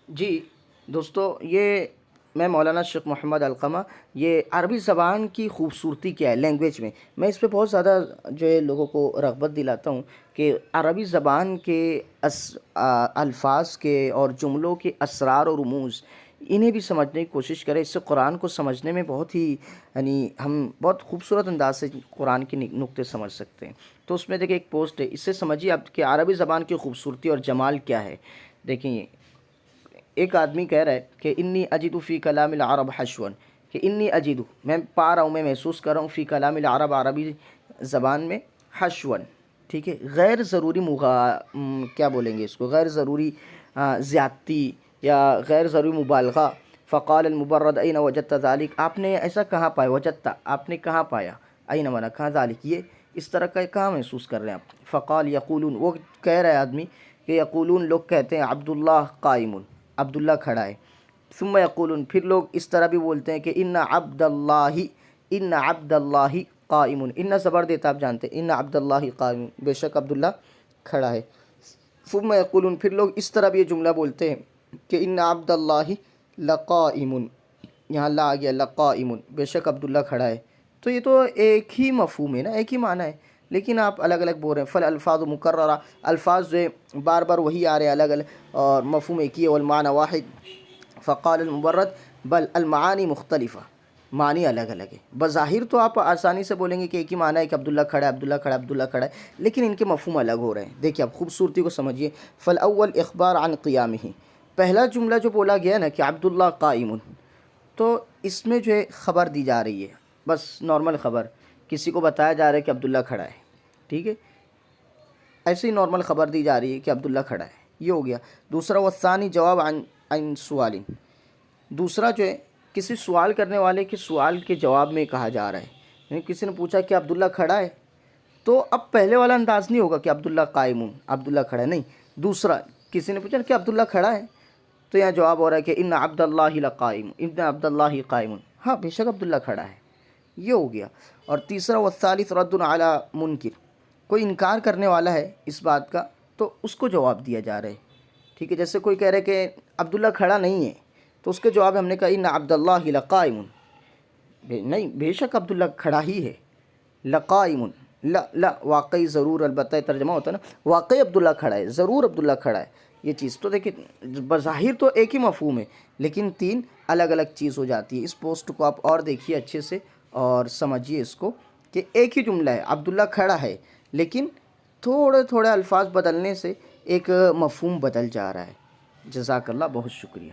جی دوستو، یہ میں مولانا شیخ محمد علقمہ، یہ عربی زبان کی خوبصورتی کیا ہے لینگویج میں اس پہ بہت زیادہ جو ہے لوگوں کو رغبت دلاتا ہوں کہ عربی زبان کے الفاظ کے اور جملوں کے اسرار و رموز انہیں بھی سمجھنے کی کوشش کریں۔ اس سے قرآن کو سمجھنے میں بہت ہی ہم بہت خوبصورت انداز سے قرآن کے نقطے سمجھ سکتے ہیں۔ تو اس میں دیکھیں ایک پوسٹ ہے، اس سے سمجھیے آپ کہ عربی زبان کی خوبصورتی اور جمال کیا ہے۔ دیکھیں، ایک آدمی کہہ رہا ہے کہ انی اجد فی کلام العرب حشون، کہ انی اجد، میں پا رہا ہوں، میں محسوس کر رہا ہوں، فی کلام العرب، عربی زبان میں، حشون، ٹھیک ہے، غیر ضروری کیا بولیں گے اس کو، غیر ضروری زیادتی یا غیر ضروری مبالغہ۔ فقال المبرد این وجدت ذلك، آپ نے ایسا کہاں پایا، وجدت آپ نے کہاں پایا، این منا کہاں، ذالک یہ اس طرح کا کہاں محسوس کر رہے ہیں آپ۔ فقال یقولون، وہ کہہ رہا ہے آدمی کہ یقولون، لوگ کہتے ہیں، عبداللہ قائم، عبداللہ کھڑا ہے۔ ثم یقولون، پھر لوگ اس طرح بھی بولتے ہیں کہ ان عبد اللہ قائم، ان زبر دیتا آپ جانتے ہیں، ان عبد اللہ قائم، بے شک عبداللہ کھڑا ہے۔ ثم یقولون، پھر لوگ اس طرح بھی یہ جملہ بولتے ہیں کہ ان عبد اللہ لقائم، یہاں لا آ گیا، لقائم، بے شک عبداللہ کھڑا ہے۔ تو یہ تو ایک ہی مفہوم ہے نا، ایک ہی معنی ہے، لیکن آپ الگ الگ بول رہے ہیں۔ فالالفاظ مکررہ، الفاظ جو ہے بار بار وہی آ رہے ہیں الگ الگ، اور مفہوم ایک ہی ہے، والمعنی واحد۔ فقال المبرد بل المعانی مختلفہ، معنی الگ الگ ہے۔ بظاہر تو آپ آسانی سے بولیں گے کہ ایک ہی معنی ہے کہ عبداللہ کھڑا ہے، عبداللہ کھڑا ہے، عبداللہ کھڑا ہے، لیکن ان کے مفہوم الگ ہو رہے ہیں۔ دیکھیے آپ خوبصورتی کو سمجھیے۔ فالاول اخبار عن قیامہ، پہلا جملہ جو بولا گیا نا کہ عبداللہ قائم، تو اس میں جو ہے خبر دی جا رہی ہے، بس نارمل خبر، کسی کو بتایا جا رہا ہے کہ عبداللہ کھڑا ہے، ٹھیک ہے، ایسے ہی نارمل خبر دی جا رہی ہے کہ عبداللہ کھڑا ہے، یہ ہو گیا۔ دوسرا والثانی جواب عن سوال، دوسرا جو ہے کسی سوال کرنے والے کے سوال کے جواب میں کہا جا رہا ہے، یعنی کسی نے پوچھا کہ عبداللہ کھڑا ہے، تو اب پہلے والا انداز نہیں ہوگا کہ عبداللہ قائم، عبداللہ کھڑا ہے، نہیں، دوسرا کسی نے پوچھا کہ عبداللہ کھڑا ہے، تو یہاں جواب ہو رہا ہے کہ ان عبد اللہ لقائم، ان عبد اللہ قائم، ہاں بے شک عبداللہ کھڑا ہے، یہ ہو گیا۔ اور تیسرا والثالث رد علی منکر، کوئی انکار کرنے والا ہے اس بات کا تو اس کو جواب دیا جا رہا ہے، ٹھیک ہے، جیسے کوئی کہہ رہے کہ عبداللہ کھڑا نہیں ہے، تو اس کے جواب ہم نے کہا ان عبد اللہ لقائم، نہیں بے شک عبداللہ کھڑا ہی ہے، لقائم، لا واقعی، ضرور، البتہ ترجمہ ہوتا ہے نا، واقعی عبداللہ کھڑا ہے، ضرور عبداللہ کھڑا ہے، یہ چیز تو دیکھیں بظاہر تو ایک ہی مفہوم ہے، لیکن تین الگ الگ چیز ہو جاتی ہے۔ اس پوسٹ کو آپ اور دیکھیے اچھے سے اور سمجھیے اس کو کہ ایک ہی جملہ ہے، عبداللہ کھڑا ہے، لیکن تھوڑے تھوڑے الفاظ بدلنے سے ایک مفہوم بدل جا رہا ہے۔ جزاک اللہ، بہت شکریہ۔